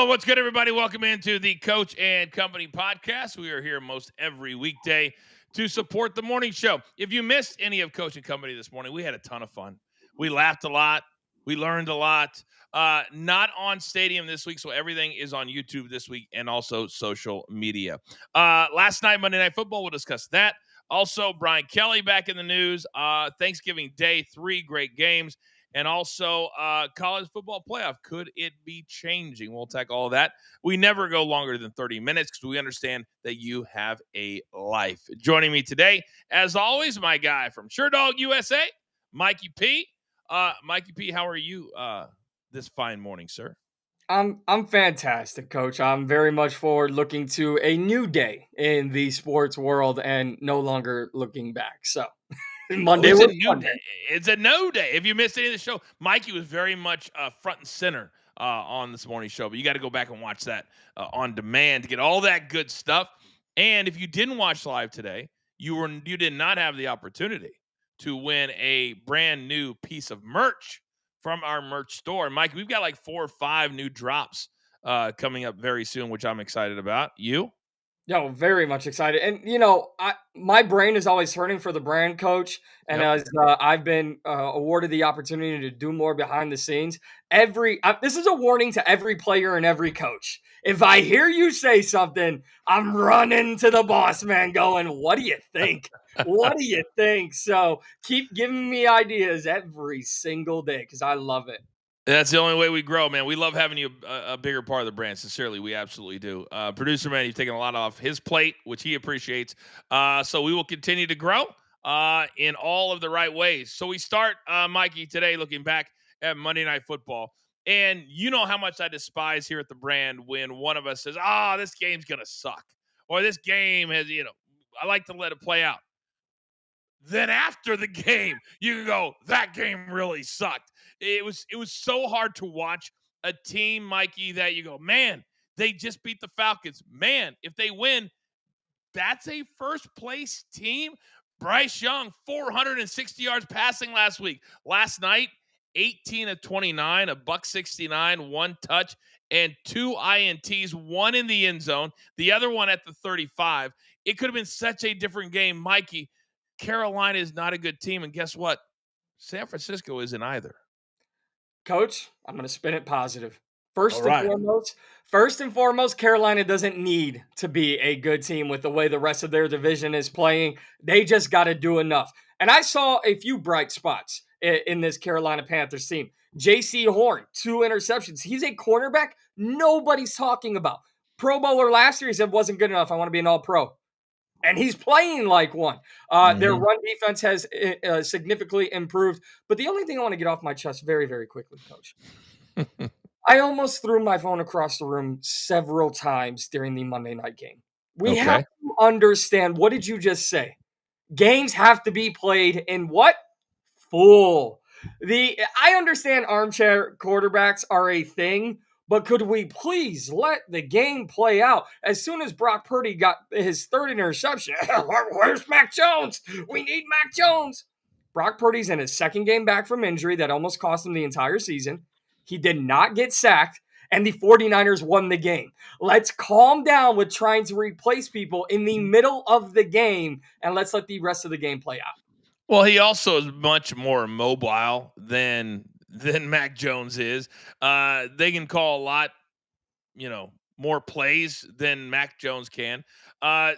Oh, what's good, everybody? Welcome into the Coach and Company podcast. We are here most every weekday to support the morning show. If you missed any of Coach and Company this morning, we had a ton of fun. We laughed a lot. We learned a lot. Not on Stadium this week, so everything is on YouTube this week and also social media. Last night, Monday Night Football, we'll discuss that. Also, Brian Kelly back in the news. Thanksgiving Day, 3 great games. And also college football playoff. Could it be changing? We'll tackle all of that. We never go longer than 30 minutes because we understand that you have a life. Joining me today, as always, my guy from SureDog USA, Mikey P. Mikey P, how are you this fine morning, sir? I'm fantastic, Coach. I'm very much forward looking to a new day in the sports world and no longer looking back. So Oh, Monday it's a was new fun. day. It's a no day. If you missed any of the show, Mikey was very much front and center on this morning show. But you got to go back and watch that on demand to get all that good stuff. And if you didn't watch live today, you did not have the opportunity to win a brand new piece of merch from our merch store. Mike, we've got like 4 or 5 new drops coming up very soon, which I'm excited about. You? Yo, very much excited. And my brain is always turning for the brand coach. And Yep. as I've been awarded the opportunity to do more behind the scenes, this is a warning to every player and every coach. If I hear you say something, I'm running to the boss man, going, "What do you think? What do you think?" So keep giving me ideas every single day because I love it. That's the only way we grow, man. We love having you a bigger part of the brand. Sincerely, we absolutely do. Producer man, you've taken a lot off his plate, which he appreciates. So we will continue to grow in all of the right ways. So we start, Mikey, today looking back at Monday Night Football. And you know how much I despise here at the brand when one of us says, this game's going to suck. Or this game has, I like to let it play out. Then after the game, you can go, that game really sucked. It was so hard to watch a team, Mikey, that you go, man, they just beat the Falcons. Man, if they win, that's a first place team. Bryce Young, 460 yards passing last week. Last night, 18 of 29, a buck 69, 1 touch, and 2 INTs, one in the end zone, the other one at the 35. It could have been such a different game, Mikey. Carolina is not a good team, and guess what? San Francisco isn't either. Coach, I'm going to spin it positive. All First and right. foremost, first and foremost, Carolina doesn't need to be a good team with the way the rest of their division is playing. They just got to do enough. And I saw a few bright spots in this Carolina Panthers team. J.C. Horn, 2 interceptions. He's a cornerback nobody's talking about. Pro Bowler last year, he said wasn't good enough. I want to be an all-pro. And he's playing like one. Their Mm-hmm. run defense has significantly improved. But the only thing I want to get off my chest very, very quickly, Coach, I almost threw my phone across the room several times during the Monday night game. We have Okay. to understand, what did you just say? Games have to be played in what? Full. I understand armchair quarterbacks are a thing, but could we please let the game play out? As soon as Brock Purdy got his 3rd interception, where's Mac Jones? We need Mac Jones. Brock Purdy's in his 2nd game back from injury that almost cost him the entire season. He did not get sacked, and the 49ers won the game. Let's calm down with trying to replace people in the middle of the game, and let's let the rest of the game play out. Well, he also is much more mobile than Mac Jones is. They can call a lot, more plays than Mac Jones can.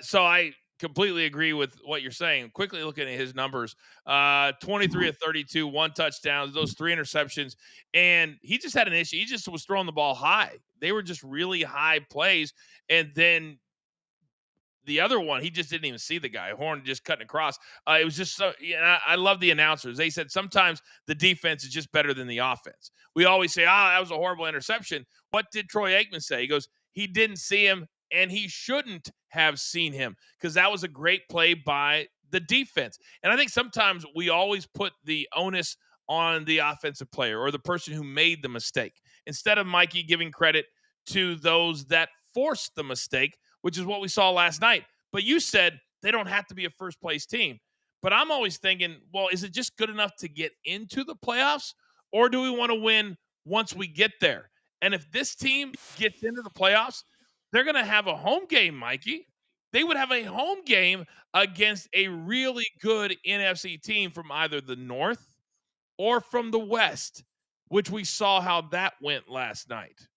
So I completely agree with what you're saying. Quickly looking at his numbers, 23 of 32, 1 touchdown, those 3 interceptions, and he just had an issue. He just was throwing the ball high. They were just really high plays, and then the other one, he just didn't even see the guy. Horn just cutting across. It was just so. Yeah, I love the announcers. They said sometimes the defense is just better than the offense. We always say, that was a horrible interception. What did Troy Aikman say? He goes, he didn't see him, and he shouldn't have seen him because that was a great play by the defense. And I think sometimes we always put the onus on the offensive player or the person who made the mistake instead of Mikey giving credit to those that forced the mistake, which is what we saw last night. But you said they don't have to be a first place team. But I'm always thinking, well, is it just good enough to get into the playoffs? Or do we want to win once we get there? And if this team gets into the playoffs, they're going to have a home game, Mikey. They would have a home game against a really good NFC team from either the North or from the West, which we saw how that went last night.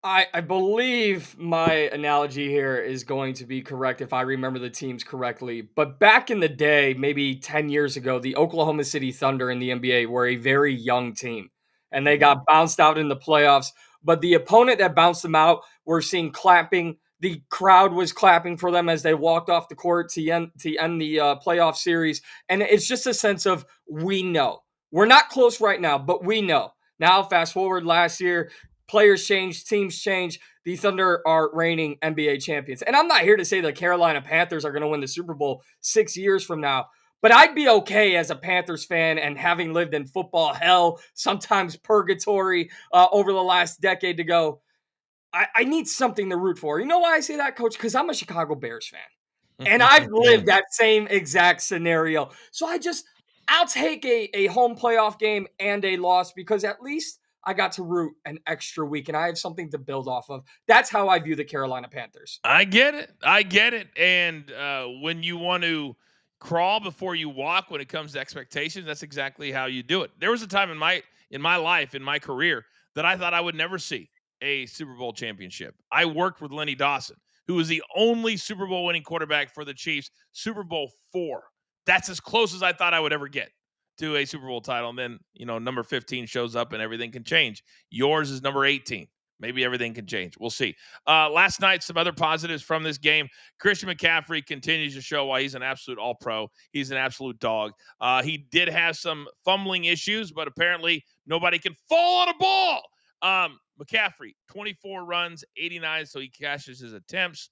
I believe my analogy here is going to be correct if I remember the teams correctly. But back in the day, maybe 10 years ago, the Oklahoma City Thunder in the NBA were a very young team and they Mhm. got bounced out in the playoffs. But the opponent that bounced them out, we're seeing clapping. The crowd was clapping for them as they walked off the court to end the playoff series. And it's just a sense of we know. We're not close right now, but we know. Now, fast forward last year, players change, teams change. The Thunder are reigning NBA champions. And I'm not here to say the Carolina Panthers are going to win the Super Bowl 6 years from now, but I'd be okay as a Panthers fan and having lived in football hell, sometimes purgatory over the last decade to go. I need something to root for. You know why I say that, Coach? Because I'm a Chicago Bears fan. And I've lived that same exact scenario. So I'll take a home playoff game and a loss because at least I got to root an extra week and I have something to build off of. That's how I view the Carolina Panthers. I get it. I get it. And when you want to crawl before you walk when it comes to expectations, that's exactly how you do it. There was a time in my life, in my career, that I thought I would never see a Super Bowl championship. I worked with Lenny Dawson, who was the only Super Bowl winning quarterback for the Chiefs, Super Bowl 4. That's as close as I thought I would ever get to a Super Bowl title. And then, number 15 shows up and everything can change. Yours is number 18. Maybe everything can change. We'll see. Last night, some other positives from this game. Christian McCaffrey continues to show why he's an absolute all-pro. He's an absolute dog. He did have some fumbling issues, but apparently nobody can fall on a ball. McCaffrey, 24 runs, 89, so he cashes his attempts.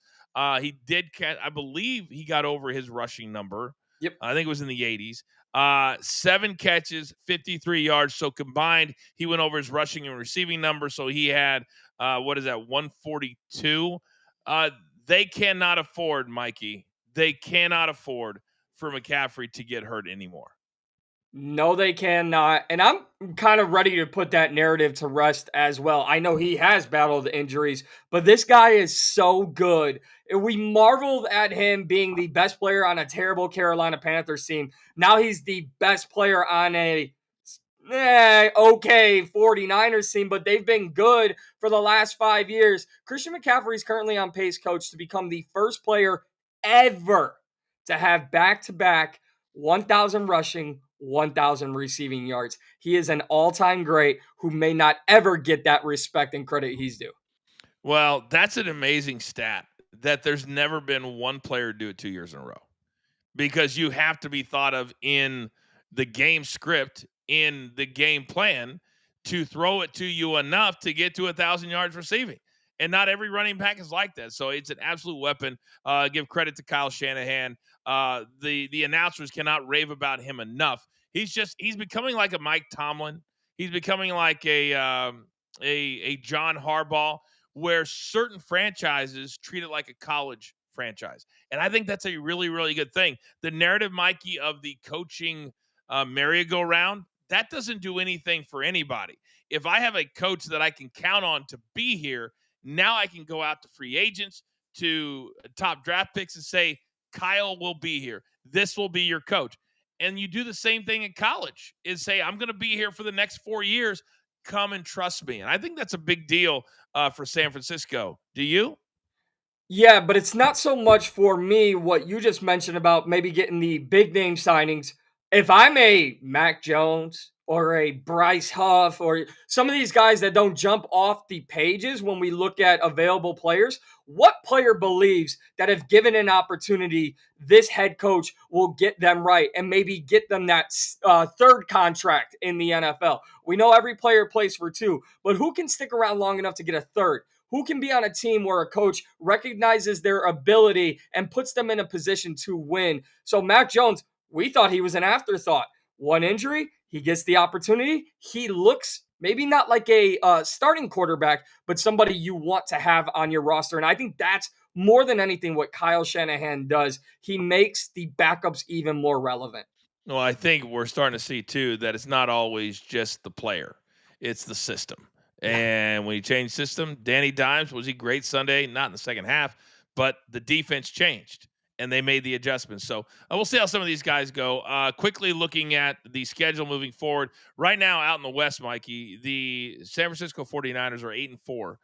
He did I believe he got over his rushing number. Yep. I think it was in the 80s. 7 catches, 53 yards. So combined, he went over his rushing and receiving number. So he had, 142. They cannot afford, Mikey. They cannot afford for McCaffrey to get hurt anymore. No, they cannot. And I'm kind of ready to put that narrative to rest as well. I know he has battled injuries, but this guy is so good. And we marveled at him being the best player on a terrible Carolina Panthers team. Now he's the best player on a okay 49ers team, but they've been good for the last 5 years. Christian McCaffrey is currently on pace, Coach, to become the first player ever to have back-to-back 1,000 rushing, 1,000 receiving yards. He is an all-time great who may not ever get that respect and credit he's due. Well, that's an amazing stat that there's never been one player do it 2 years in a row, because you have to be thought of in the game script, in the game plan, to throw it to you enough to get to 1,000 yards receiving. And not every running back is like that. So it's an absolute weapon. Give credit to Kyle Shanahan. The announcers cannot rave about him enough. He's becoming like a Mike Tomlin. He's becoming like a John Harbaugh, where certain franchises treat it like a college franchise. And I think that's a really, really good thing. The narrative, Mikey, of the coaching merry-go-round, that doesn't do anything for anybody. If I have a coach that I can count on to be here, now I can go out to free agents, to top draft picks, and say, Kyle will be here. This will be your coach. And you do the same thing in college, is say, I'm going to be here for the next 4 years. Come and trust me. And I think that's a big deal for San Francisco. Do you? Yeah, but it's not so much for me what you just mentioned about maybe getting the big name signings. If I'm a Mac Jones or a Bryce Huff or some of these guys that don't jump off the pages when we look at available players, what player believes that if given an opportunity, this head coach will get them right and maybe get them that third contract in the NFL? We know every player plays for two, but who can stick around long enough to get a third? Who can be on a team where a coach recognizes their ability and puts them in a position to win? So Mac Jones, we thought he was an afterthought. One injury, he gets the opportunity. He looks maybe not like a starting quarterback, but somebody you want to have on your roster. And I think that's more than anything what Kyle Shanahan does. He makes the backups even more relevant. Well, I think we're starting to see too that it's not always just the player, it's the system. Yeah. And when he changed system, Danny Dimes, was he great Sunday? Not in the second half, but the defense changed and they made the adjustments. So we'll see how some of these guys go. Quickly looking at the schedule moving forward. Right now, out in the West, Mikey, the San Francisco 49ers are 8-4,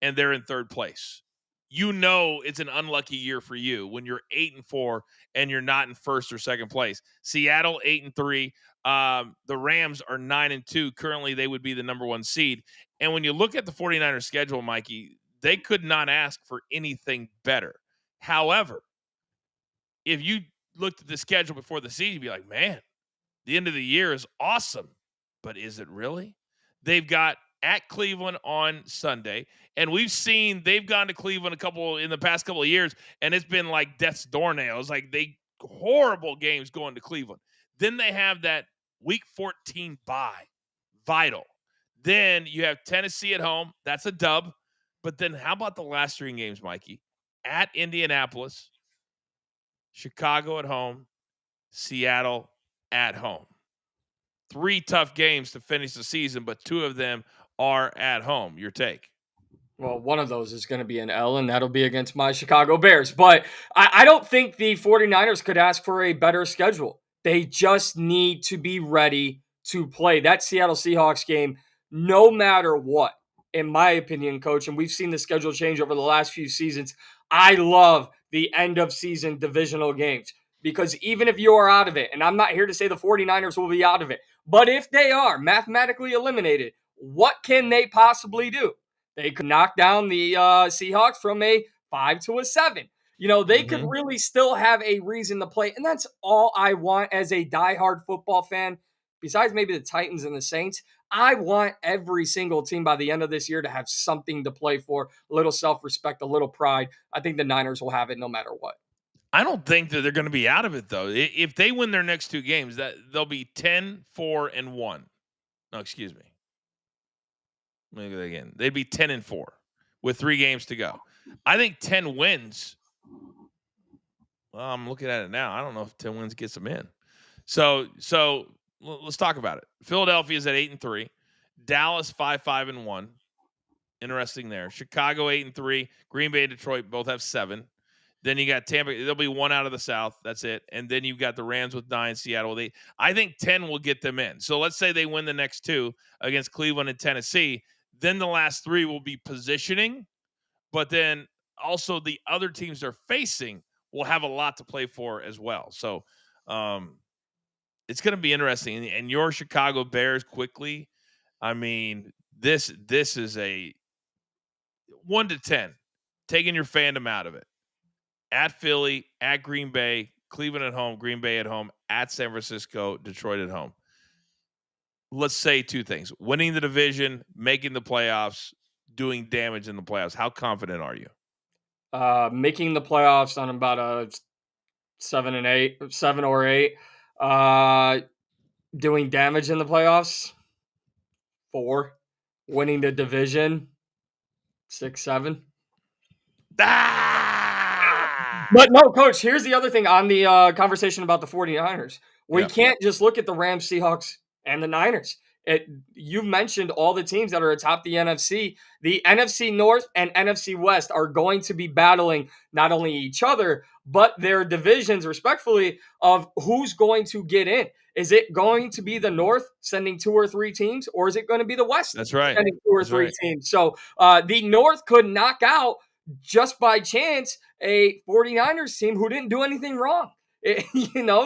and they're in third place. You know it's an unlucky year for you when you're 8-4 and you're not in first or second place. Seattle 8-3. The Rams are 9-2. Currently, they would be the number one seed. And when you look at the 49ers schedule, Mikey, they could not ask for anything better. However, if you looked at the schedule before the season, you'd be like, man, the end of the year is awesome. But is it really? They've got at Cleveland on Sunday, and we've seen they've gone to Cleveland in the past couple of years, and it's been like death's doornails. Like they horrible games going to Cleveland. Then they have that week 14 bye, vital. Then you have Tennessee at home. That's a dub. But then how about the last three games, Mikey? At Indianapolis, Chicago at home, Seattle at home. Three tough games to finish the season, but two of them are at home. Your take? Well, one of those is going to be an L, and that'll be against my Chicago Bears. But I don't think the 49ers could ask for a better schedule. They just need to be ready to play that Seattle Seahawks game no matter what, in my opinion, coach. And we've seen the schedule change over the last few seasons. I love the end of season divisional games because even if you are out of it, and I'm not here to say the 49ers will be out of it, but if they are mathematically eliminated, what can they possibly do? They could knock down the Seahawks from a 5 to a 7. They could Mm-hmm. really still have a reason to play. And that's all I want as a diehard football fan. Besides maybe the Titans and the Saints, I want every single team by the end of this year to have something to play for, a little self-respect, a little pride. I think the Niners will have it no matter what. I don't think that they're going to be out of it though. If they win their next two games, that they'll be 10-4-1. No, excuse me. Let me do that again. They'd be 10-4 with 3 games to go. I think 10 wins. Well, I'm looking at it now. I don't know if 10 wins gets them in. So let's talk about it. Philadelphia's at 8-3. Dallas 5-5-1. Interesting there. Chicago 8-3. Green Bay, Detroit both have 7. Then you got Tampa. There'll be one out of the South. That's it. And then you've got the Rams with 9. Seattle. I think 10 will get them in. So let's say they win the next 2 against Cleveland and Tennessee. Then the last 3 will be positioning. But then also the other teams they're facing will have a lot to play for as well. So it's going to be interesting. And your Chicago Bears quickly. I mean, this is a 1 to 10, taking your fandom out of it. At Philly, at Green Bay, Cleveland at home, Green Bay at home, at San Francisco, Detroit at home. Let's say 2 things: winning the division, making the playoffs, doing damage in the playoffs. How confident are you? Making the playoffs on about a 7 or 8. Doing damage in the playoffs, 4. Winning the division, 6, 7. Ah! But no, coach, here's the other thing on the conversation about the 49ers. We Yeah, can't just look at the Rams, Seahawks, and the Niners. You've mentioned all the teams that are atop the NFC. The NFC North and NFC West are going to be battling not only each other, but their divisions, respectfully, of who's going to get in. Is it going to be the North sending 2 or 3 teams, or is it going to be the West that's right. sending 2 or That's 3 right. teams? So the North could knock out just by chance a 49ers team who didn't do anything wrong.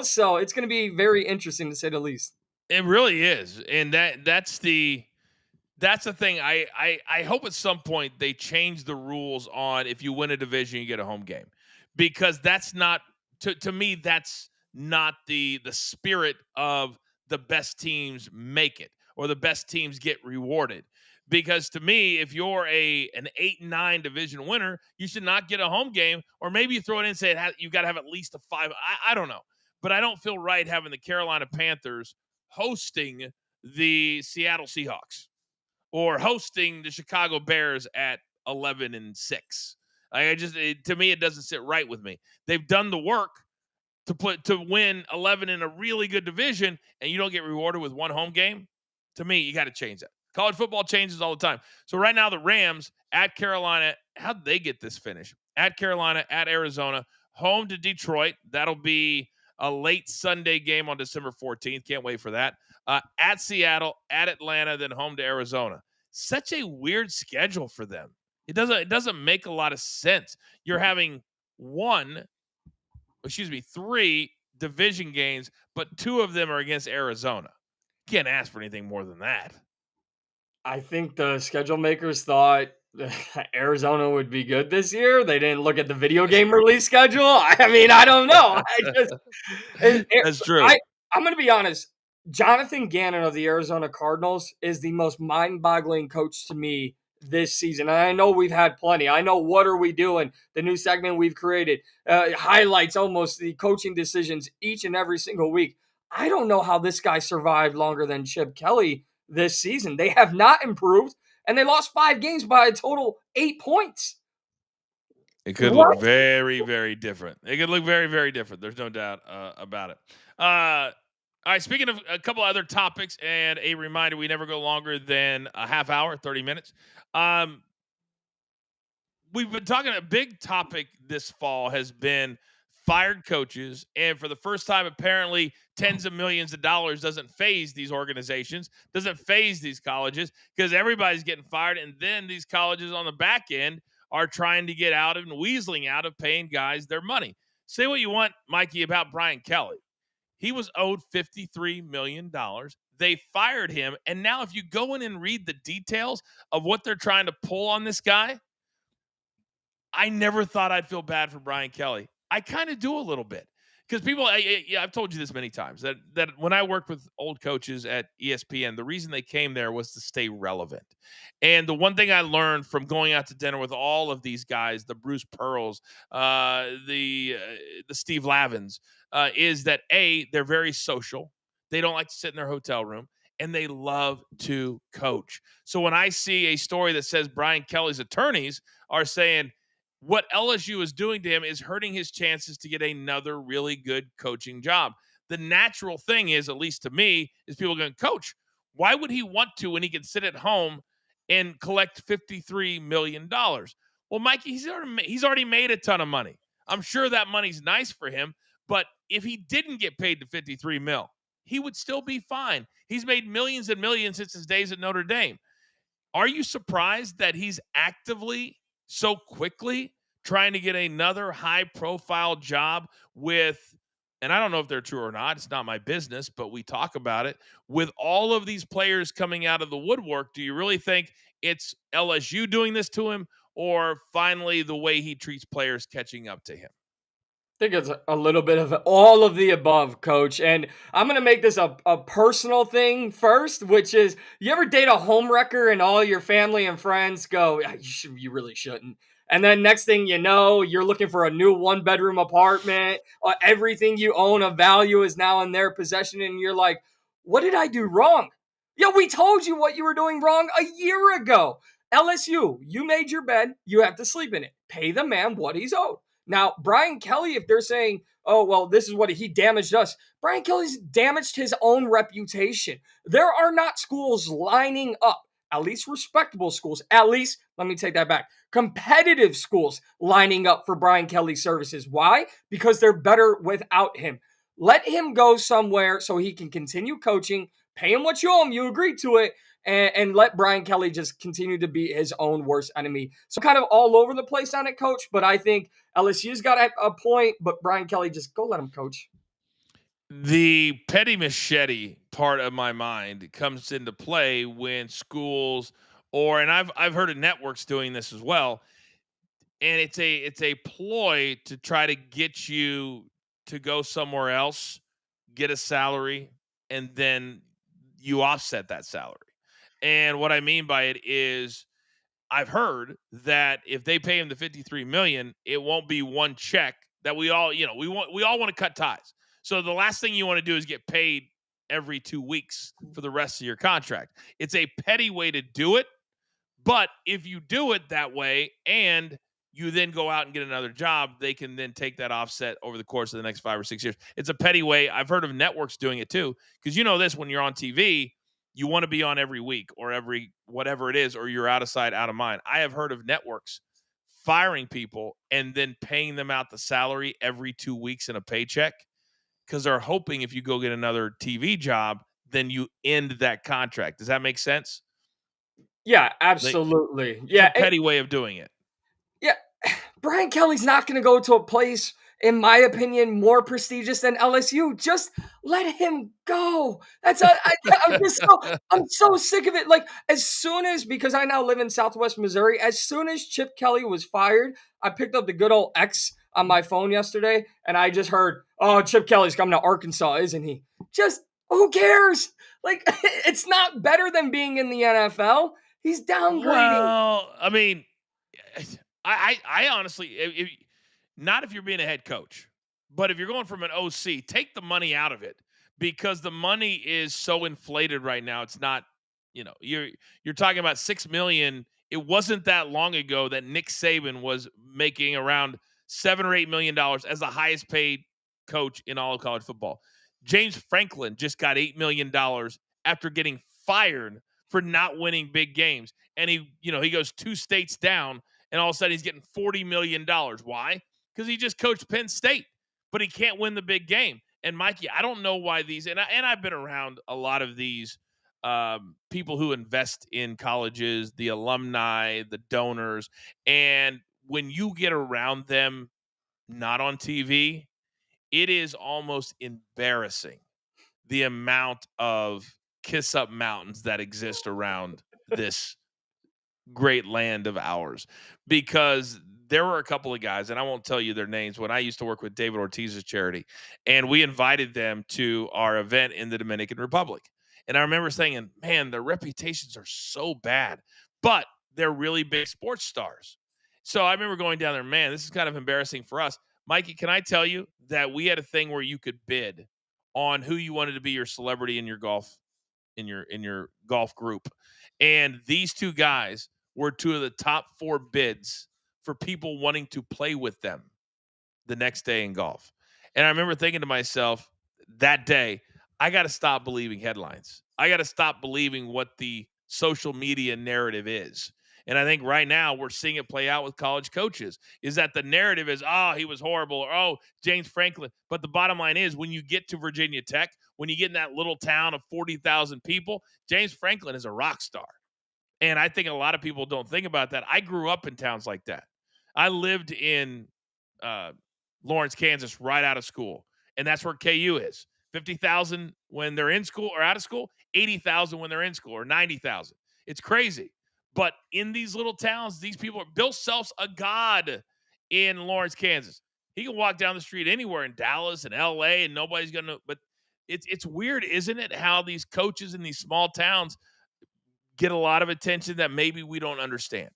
So it's going to be very interesting to say the least. It really is. And that's the thing. I hope at some point they change the rules on if you win a division, you get a home game. Because that's not to me, that's not the spirit of the best teams make it or the best teams get rewarded. Because to me, if you're an 8-9 division winner, you should not get a home game, or maybe you throw it in and say you've got to have at least a 5. I don't know, but I don't feel right having the Carolina Panthers hosting the Seattle Seahawks or hosting the Chicago Bears at 11-6. To me, it doesn't sit right with me. They've done the work to win 11 in a really good division, and you don't get rewarded with one home game. To me, you got to change that. College football changes all the time. So right now, the Rams at Carolina, how'd they get this finish? At Carolina, at Arizona, home to Detroit. That'll be a late Sunday game on December 14th. Can't wait for that. At Seattle, at Atlanta, then home to Arizona. Such a weird schedule for them. It doesn't make a lot of sense. You're having three division games, but two of them are against Arizona. Can't ask for anything more than that. I think the schedule makers thought Arizona would be good this year. They didn't look at the video game release schedule. I mean, I don't know. I just That's true. I I'm gonna be honest. Jonathan Gannon of the Arizona Cardinals is the most mind-boggling coach to me this season. And I know we've had plenty. I know what are we doing? The new segment we've created highlights almost the coaching decisions each and every single week. I don't know how this guy survived longer than Chip Kelly this season. They have not improved, and they lost 5 games by a total 8 points. It could look What? very, very different. It could look very, very different. There's no doubt about it. All right. Speaking of a couple other topics, and a reminder: we never go longer than a half hour, 30 minutes. Um, we've been talking. A big topic this fall has been fired coaches, and for the first time, apparently, tens of millions of dollars doesn't phase these organizations, doesn't phase these colleges because everybody's getting fired, and then these colleges on the back end are trying to get out and weaseling out of paying guys their money. Say what you want, Mikey, about Brian Kelly. He was owed $53 million. They fired him, and now if you go in and read the details of what they're trying to pull on this guy, I never thought I'd feel bad for Brian Kelly. I kind of do a little bit because I've told you this many times that when I worked with old coaches at ESPN, the reason they came there was to stay relevant. And the one thing I learned from going out to dinner with all of these guys, the Bruce Pearls, the Steve Lavins, is that they're very social. They don't like to sit in their hotel room, and they love to coach. So when I see a story that says Brian Kelly's attorneys are saying what LSU is doing to him is hurting his chances to get another really good coaching job. The natural thing is, at least to me, is people going, Coach, why would he want to when he can sit at home and collect $53 million? Well, Mikey, he's already made a ton of money. I'm sure that money's nice for him, but if he didn't get paid the 53 mil, he would still be fine. He's made millions and millions since his days at Notre Dame. Are you surprised that he's actively so quickly trying to get another high profile job with, and I don't know if they're true or not, it's not my business, but we talk about it, with all of these players coming out of the woodwork? Do you really think it's LSU doing this to him, or finally the way he treats players catching up to him? Think it's a little bit of all of the above, coach. And I'm going to make this a personal thing first, which is you ever date a homewrecker and all your family and friends go, "Ah, you really shouldn't." And then next thing you know, you're looking for a new 1 bedroom apartment. Everything you own of value is now in their possession. And you're like, what did I do wrong? Yeah, we told you what you were doing wrong a year ago. LSU, you made your bed. You have to sleep in it. Pay the man what he's owed. Now, Brian Kelly, if they're saying, oh, well, this is what he damaged us, Brian Kelly's damaged his own reputation. There are not schools lining up, at least respectable schools, at least, let me take that back, competitive schools lining up for Brian Kelly's services. Why? Because they're better without him. Let him go somewhere so he can continue coaching, pay him what you owe him, you agreed to it, and let Brian Kelly just continue to be his own worst enemy. So kind of all over the place on it, coach, but I think LSU's got a point, but Brian Kelly, just go let him coach. The petty machete part of my mind comes into play when schools, and I've heard of networks doing this as well, and it's a ploy to try to get you to go somewhere else, get a salary, and then you offset that salary. And what I mean by it is I've heard that if they pay him the 53 million, it won't be one check that we all, we all want to cut ties. So the last thing you want to do is get paid every 2 weeks for the rest of your contract. It's a petty way to do it, but if you do it that way and you then go out and get another job, they can then take that offset over the course of the next 5 or 6 years. It's a petty way. I've heard of networks doing it too, because you know this, when you're on TV, you want to be on every week or every whatever it is, or you're out of sight, out of mind. I have heard of networks firing people and then paying them out the salary every 2 weeks in a paycheck because they're hoping if you go get another TV job, then you end that contract. Does that make sense? Yeah, Like, absolutely. it's a Yeah, petty way of doing it. yeah. Brian Kelly's not going to go to a place, in my opinion, more prestigious than LSU. Just let him go. I'm just I'm so sick of it. Like as soon as because I now live in Southwest Missouri, as soon as Chip Kelly was fired, I picked up the good old X on my phone yesterday, and I just heard, "Oh, Chip Kelly's coming to Arkansas, isn't he?" Just who cares? Like it's not better than being in the NFL. He's downgrading. Well, I mean, I honestly, not if you're being a head coach, but if you're going from an OC, take the money out of it because the money is so inflated right now. It's not, you're talking about 6 million. It wasn't that long ago that Nick Saban was making around $7 or $8 million as the highest paid coach in all of college football. James Franklin just got $8 million after getting fired for not winning big games. And he goes 2 states down, and all of a sudden he's getting $40 million. Why? Because he just coached Penn State, but he can't win the big game. And Mikey, I don't know why these, and I've been around a lot of these people who invest in colleges, the alumni, the donors, and when you get around them not on TV, it is almost embarrassing the amount of kiss up mountains that exist around this great land of ours, because there were a couple of guys, and I won't tell you their names, when I used to work with David Ortiz's charity, and we invited them to our event in the Dominican Republic. And I remember saying, man, their reputations are so bad, but they're really big sports stars. So I remember going down there, man, this is kind of embarrassing for us. Mikey, can I tell you that we had a thing where you could bid on who you wanted to be your celebrity in your golf in your golf group. And these two guys were two of the top 4 bids for people wanting to play with them the next day in golf. And I remember thinking to myself that day, I got to stop believing headlines. I got to stop believing what the social media narrative is. And I think right now we're seeing it play out with college coaches is that the narrative is, oh, he was horrible, or oh, James Franklin. But the bottom line is when you get to Virginia Tech, when you get in that little town of 40,000 people, James Franklin is a rock star. And I think a lot of people don't think about that. I grew up in towns like that. I lived in uh, Lawrence, Kansas, right out of school, and that's where KU is. 50,000 when they're in school or out of school, 80,000 when they're in school, or 90,000. It's crazy. But in these little towns, these people are Bill Self's a god in Lawrence, Kansas. He can walk down the street anywhere in Dallas and LA and nobody's gonna. But it's weird, isn't it? How these coaches in these small towns get a lot of attention that maybe we don't understand.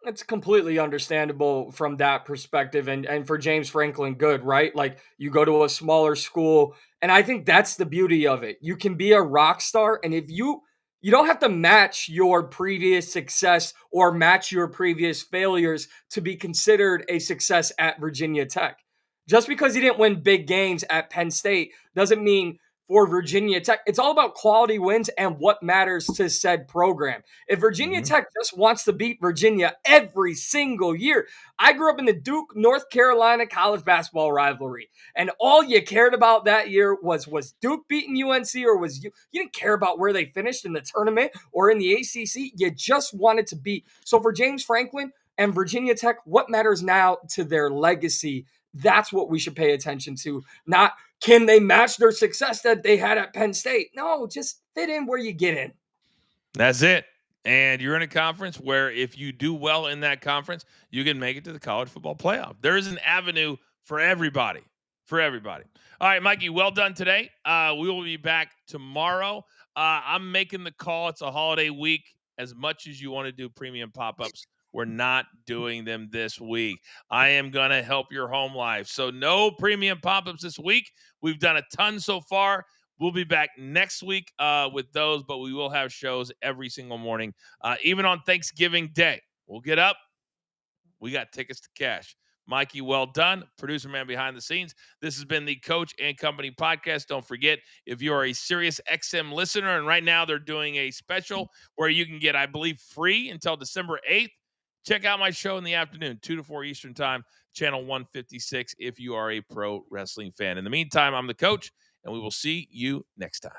It's completely understandable from that perspective, and for James Franklin, good, right? Like you go to a smaller school, and I think that's the beauty of it. You can be a rock star, and if you don't have to match your previous success or match your previous failures to be considered a success at Virginia Tech. Just because he didn't win big games at Penn State doesn't mean for Virginia Tech. It's all about quality wins and what matters to said program. If Virginia Mhm. Tech just wants to beat Virginia every single year, I grew up in the Duke, North Carolina college basketball rivalry, and all you cared about that year was Duke beating UNC, or was you didn't care about where they finished in the tournament or in the ACC. You just wanted to beat. So for James Franklin and Virginia Tech, what matters now to their legacy? That's what we should pay attention to, not can they match their success that they had at Penn State? No, just fit in where you get in. That's it. And you're in a conference where if you do well in that conference, you can make it to the college football playoff. There is an avenue for everybody. For everybody. All right, Mikey, well done today. We will be back tomorrow. I'm making the call. It's a holiday week. As much as you want to do premium pop ups, we're not doing them this week. I am going to help your home life. So, no premium pop ups this week. We've done a ton so far. We'll be back next week with those, but we will have shows every single morning, even on Thanksgiving Day. We'll get up. We got tickets to cash. Mikey, well done. Producer man behind the scenes. This has been the Coach and Company podcast. Don't forget, if you are a Sirius XM listener, and right now they're doing a special where you can get, I believe, free until December 8th. Check out my show in the afternoon, 2 to 4 Eastern time, channel 156, if you are a pro wrestling fan. In the meantime, I'm the Coach, and we will see you next time.